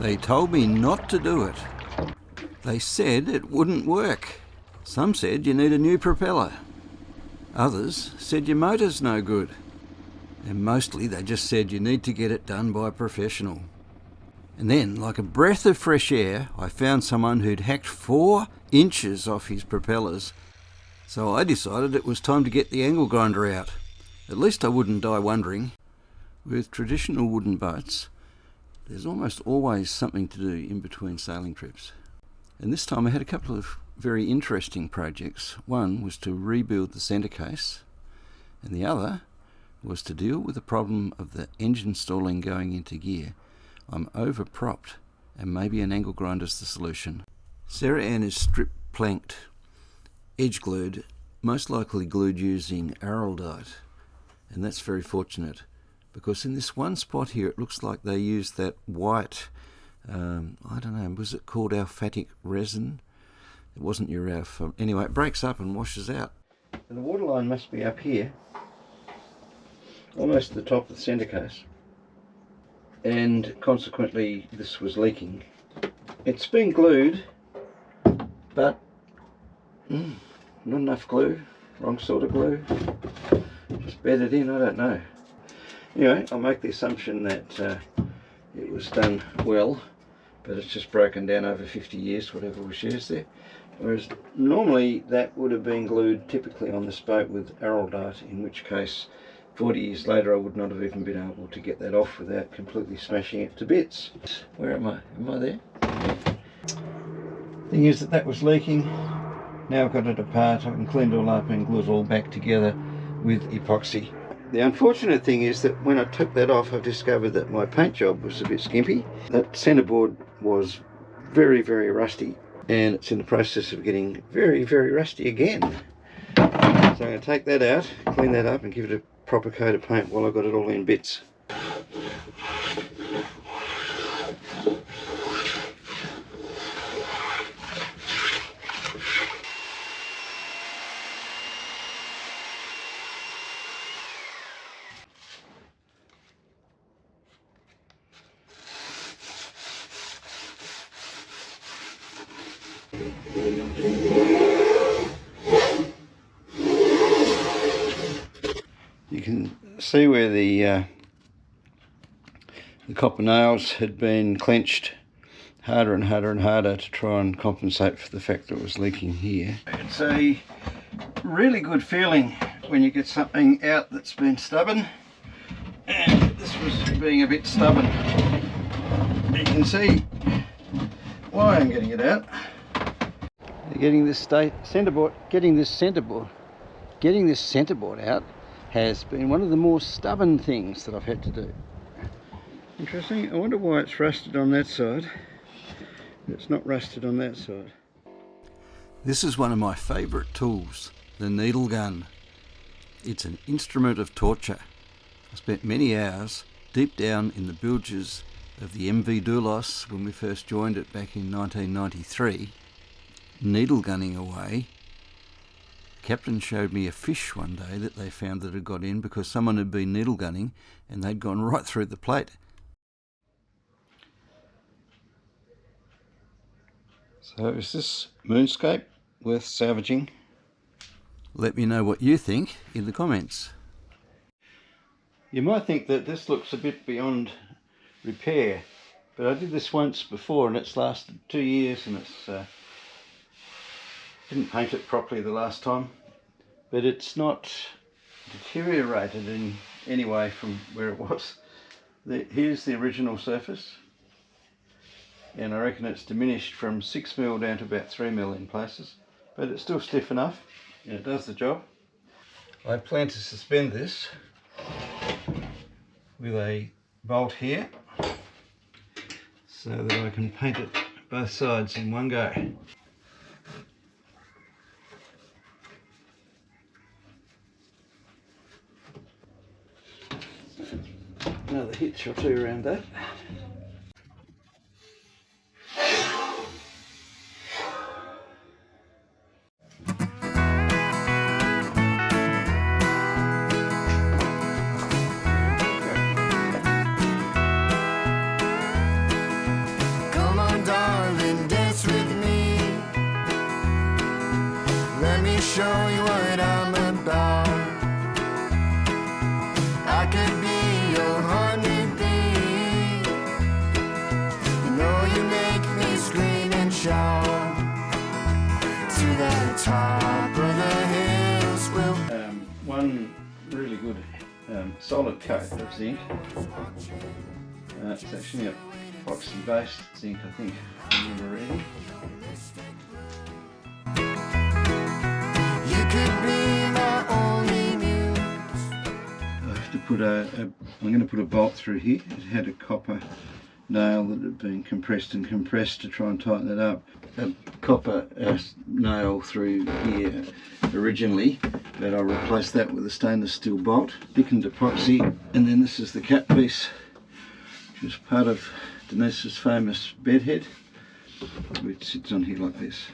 They told me not to do it. They said it wouldn't work. Some said you need a new propeller. Others said your motor's no good. And mostly they just said you need to get it done by a professional. And then, like a breath of fresh air, I found someone who'd hacked 4 inches off his propellers. So I decided it was time to get the angle grinder out. At least I wouldn't die wondering. With traditional wooden boats, there's almost always something to do in between sailing trips. And this time I had a couple of very interesting projects. One was to rebuild the centre case, and the other was to deal with the problem of the engine stalling going into gear. I'm over-propped, and maybe an angle grinder's the solution. Sarah Ann is strip planked, edge glued, most likely glued using araldite, and that's very fortunate, because in this one spot here it looks like they used that white, I don't know, was it called alphatic resin? It wasn't your anyway, it breaks up and washes out. And the waterline must be up here, almost at the top of the centre case, and consequently this was leaking. It's been glued, but not enough glue, wrong sort of glue, just bedded in, I don't know. Anyway, I'll make the assumption that it was done well, but it's just broken down over 50 years, whatever was used there. Whereas normally that would have been glued typically on this boat with araldite, in which case 40 years later I would not have even been able to get that off without completely smashing it to bits. Where am I? Am I there? Thing is that was leaking. Now I've got it apart, I can clean it all up and glue it all back together with epoxy. The unfortunate thing is that when I took that off I discovered that my paint job was a bit skimpy. That centerboard was very, very rusty, and it's in the process of getting very, very rusty again. So I'm going to take that out, clean that up and give it a proper coat of paint while I've got it all in bits. You can see where the copper nails had been clenched harder and harder and harder to try and compensate for the fact that it was leaking here. It's a really good feeling when you get something out that's been stubborn, and this was being a bit stubborn. You can see why I'm getting it out. Getting this centerboard out has been one of the more stubborn things that I've had to do. Interesting. I wonder why it's rusted on that side, but it's not rusted on that side. This is one of my favourite tools, the needle gun. It's an instrument of torture. I spent many hours deep down in the bilges of the MV Doulos when we first joined it back in 1993, needle gunning away. Captain showed me a fish one day that they found that had got in because someone had been needle gunning and they'd gone right through the plate. So is this moonscape worth salvaging? Let me know what you think in the comments. You might think that this looks a bit beyond repair, but I did this once before and it's lasted 2 years, and it's didn't paint it properly the last time, but it's not deteriorated in any way from where it was. Here's the original surface, and I reckon it's diminished from 6mm down to about 3mm in places, but it's still stiff enough and it does the job. I plan to suspend this with a bolt here so that I can paint it both sides in one go. Another hitch or two around that. show you what I'm about. I could be your honeybee. You know you make me scream and shout. To the top of the hills we'll... One really good solid coat of zinc. It's actually a epoxy based zinc, I think, I remember reading. You could be my only muse. I have to put I'm going to put a bolt through here. It had a copper nail that had been compressed to try and tighten it up. A copper nail through here originally, but I replaced that with a stainless steel bolt, thickened epoxy, and then this is the cap piece, which is part of Denise's famous bedhead, which sits on here like this.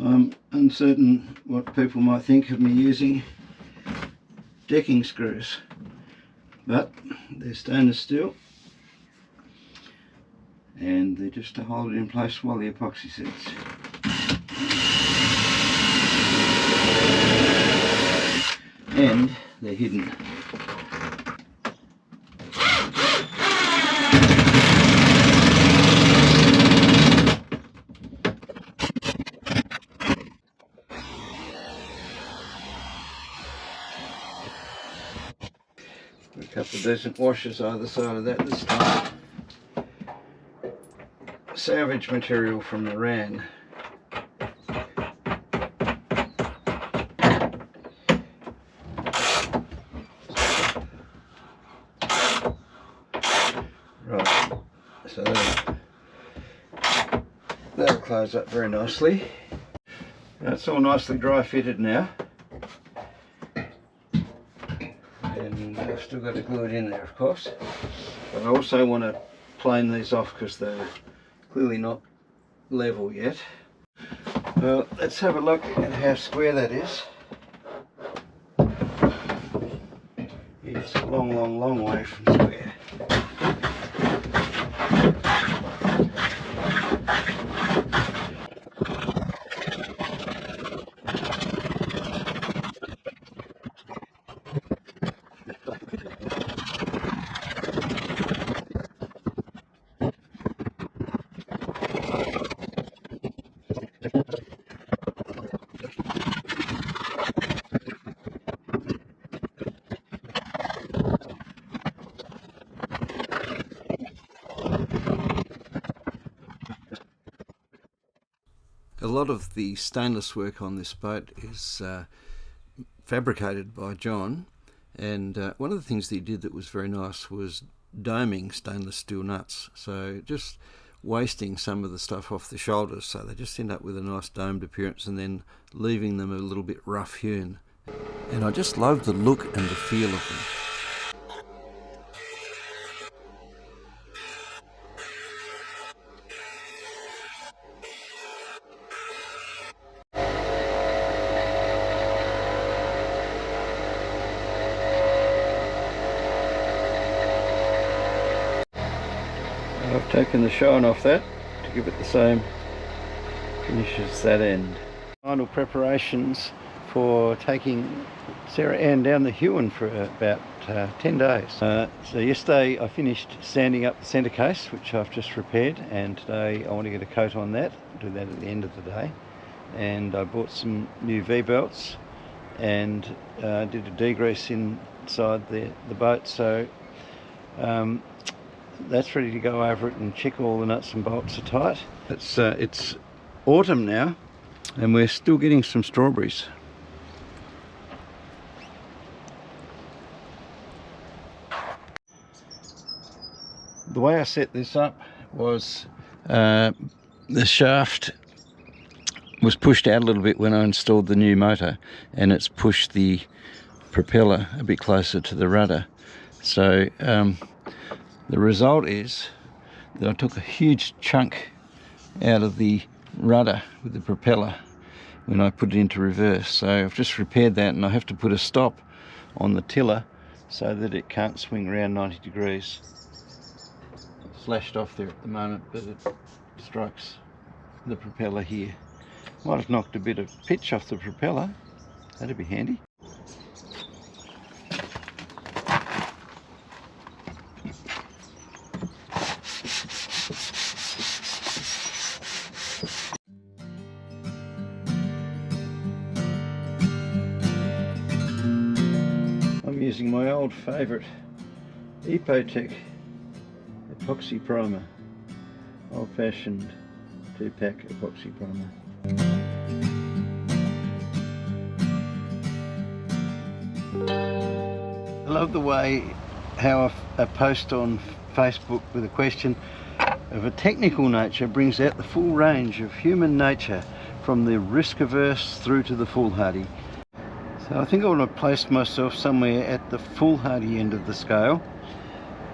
I'm uncertain what people might think of me using decking screws, but they're stainless steel and they're just to hold it in place while the epoxy sets. And they're hidden. A couple of decent washers either side of that this time. Salvage material from Iran. Right, so that'll close up very nicely. Now it's all nicely dry fitted now. And I've still got to glue it in there, of course. But I also want to plane these off because they're clearly not level yet. Well, let's have a look at how square that is. It's a long way from square. A lot of the stainless work on this boat is fabricated by John, and one of the things that he did that was very nice was doming stainless steel nuts, so just wasting some of the stuff off the shoulders so they just end up with a nice domed appearance, and then leaving them a little bit rough hewn. And I just love the look and the feel of them. I've taken the shine off that to give it the same finish as that end. Final preparations for taking Sarah Ann down the Huon for about 10 days. So yesterday I finished sanding up the centre case, which I've just repaired, and today I want to get a coat on that. I'll do that at the end of the day. And I bought some new V-belts and did a degrease inside the boat, so that's ready to go over it and check all the nuts and bolts are tight. It's autumn now and we're still getting some strawberries. the way I set this up was the shaft was pushed out a little bit when I installed the new motor, and it's pushed the propeller a bit closer to the rudder. So the result is that I took a huge chunk out of the rudder with the propeller when I put it into reverse. So I've just repaired that, and I have to put a stop on the tiller so that it can't swing around 90 degrees. It's slashed off there at the moment, but it strikes the propeller here. Might have knocked a bit of pitch off the propeller. That'd be handy. I'm using my old favourite Epotech epoxy primer, old-fashioned 2-pack epoxy primer. I love the way how a post on Facebook with a question of a technical nature brings out the full range of human nature, from the risk-averse through to the foolhardy. So I think I want to place myself somewhere at the foolhardy end of the scale,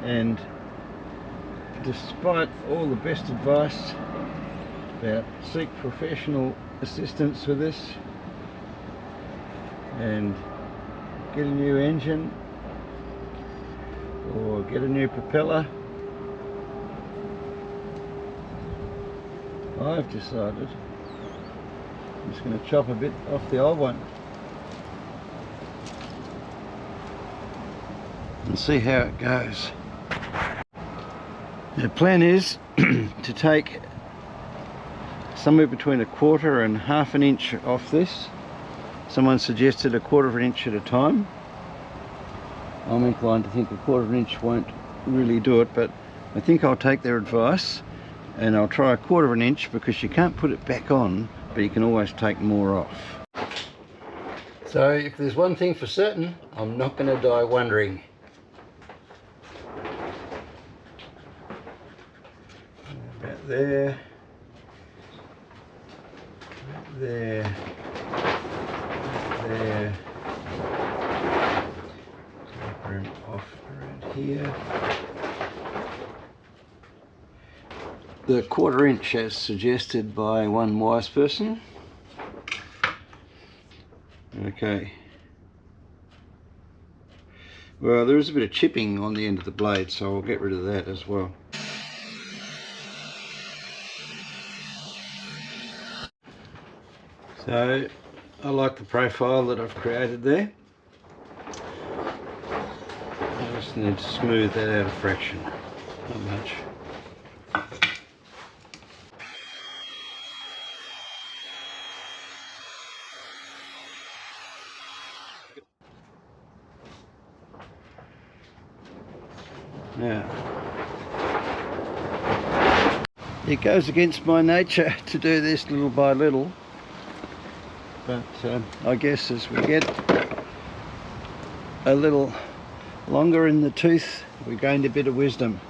and despite all the best advice about seek professional assistance for this and get a new engine or get a new propeller, I've decided I'm just going to chop a bit off the old one and see how it goes. The plan is to take somewhere between 1/4 and 1/2 inch off this. Someone suggested 1/4 inch at a time. I'm inclined to think 1/4 inch won't really do it, but I think I'll take their advice and I'll try 1/4 inch, because you can't put it back on, but you can always take more off. So if there's one thing for certain, I'm not going to die wondering. About there, there, there, room off around here. The 1/4 inch as suggested by one wise person. Okay. Well, there is a bit of chipping on the end of the blade, so I'll get rid of that as well. So I like the profile that I've created there. I just need to smooth that out a fraction, not much. Now, it goes against my nature to do this little by little, but I guess as we get a little longer in the tooth, we gained a bit of wisdom.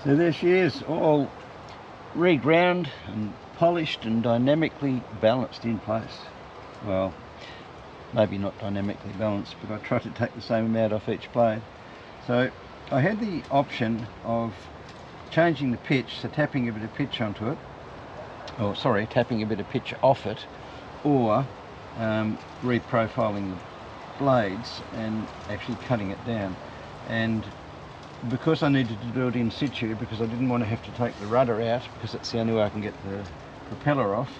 So there she is, all reground and polished and dynamically balanced in place. Well, maybe not dynamically balanced, but I try to take the same amount off each blade. So I had the option of changing the pitch, so tapping a bit of pitch onto it, or sorry, tapping a bit of pitch off it, or reprofiling the blades and actually cutting it down. And because I needed to do it in situ, because I didn't want to have to take the rudder out, because that's the only way I can get the propeller off,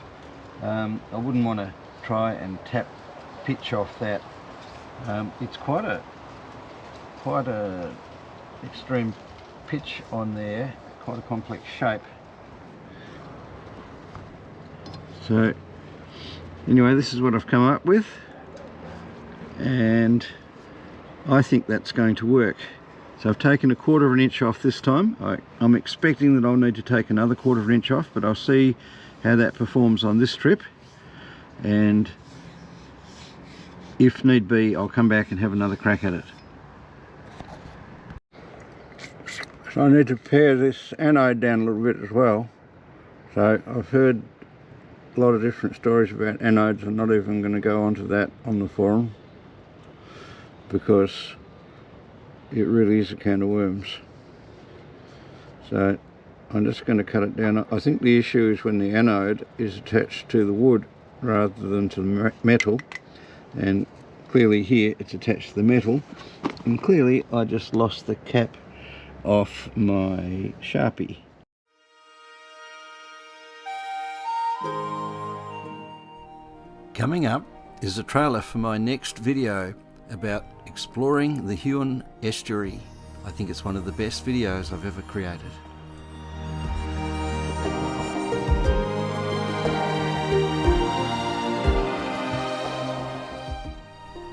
I wouldn't want to try and tap pitch off that. It's quite a extreme pitch on there, quite a complex shape. So anyway, this is what I've come up with, and I think that's going to work. So I've taken 1/4 of an inch off this time. I'm expecting that I'll need to take another 1/4 of an inch off, but I'll see how that performs on this trip, and if need be, I'll come back and have another crack at it. So I need to pare this anode down a little bit as well. So I've heard a lot of different stories about anodes. I'm not even going to go onto that on the forum, because it really is a can of worms. So I'm just going to cut it down. I think the issue is when the anode is attached to the wood rather than to the metal, and clearly here it's attached to the metal, and clearly I just lost the cap off my Sharpie. Coming up is a trailer for my next video about exploring the Huon Estuary. I think it's one of the best videos I've ever created.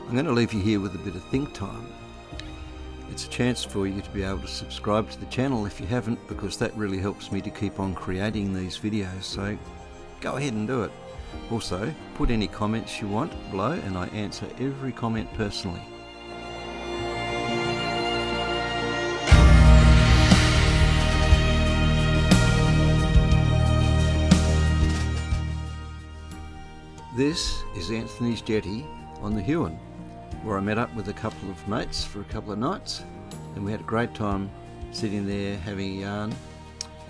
I'm going to leave you here with a bit of think time. It's a chance for you to be able to subscribe to the channel if you haven't, because that really helps me to keep on creating these videos, so go ahead and do it. Also, put any comments you want below and I answer every comment personally. This is Anthony's jetty on the Huon, where I met up with a couple of mates for a couple of nights, and we had a great time sitting there having a yarn.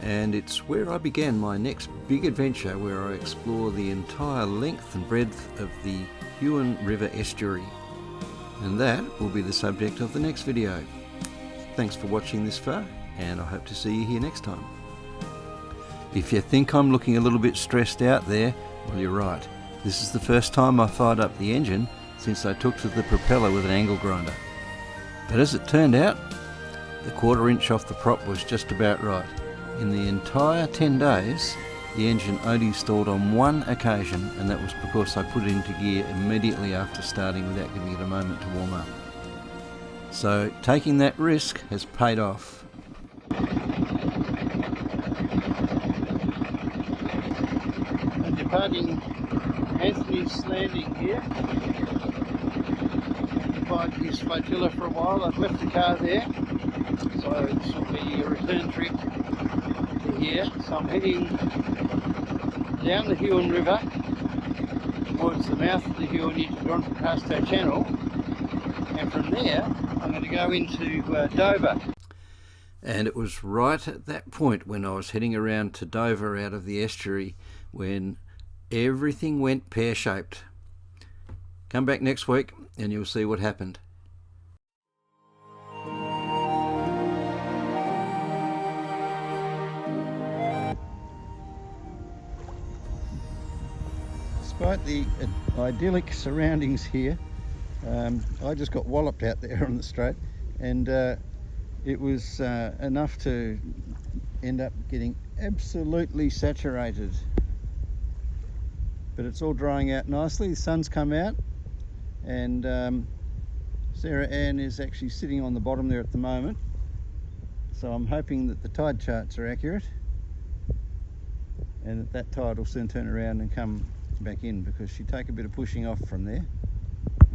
And it's where I began my next big adventure, where I explore the entire length and breadth of the Huon River estuary. And that will be the subject of the next video. Thanks for watching this far, and I hope to see you here next time. If you think I'm looking a little bit stressed out there, well, you're right. This is the first time I fired up the engine since I took to the propeller with an angle grinder. But as it turned out, the 1/4 inch off the prop was just about right. In the entire 10 days, the engine only stalled on one occasion, and that was because I put it into gear immediately after starting without giving it a moment to warm up. So taking that risk has paid off. And departing Anthony's Landing here, occupied his flotilla for a while. I've left the car there, so this will be a return trip to here. So I'm heading down the Huon River towards the mouth of the Huon into Doncaster Channel, and from there I'm going to go into Dover. And it was right at that point when I was heading around to Dover out of the estuary when everything went pear-shaped. Come back next week and you'll see what happened. Despite the idyllic surroundings here, I just got walloped out there on the straight, and it was enough to end up getting absolutely saturated. But it's all drying out nicely. The sun's come out, and Sarah Ann is actually sitting on the bottom there at the moment, so I'm hoping that the tide charts are accurate and that tide will soon turn around and come back in, because she'd take a bit of pushing off from there.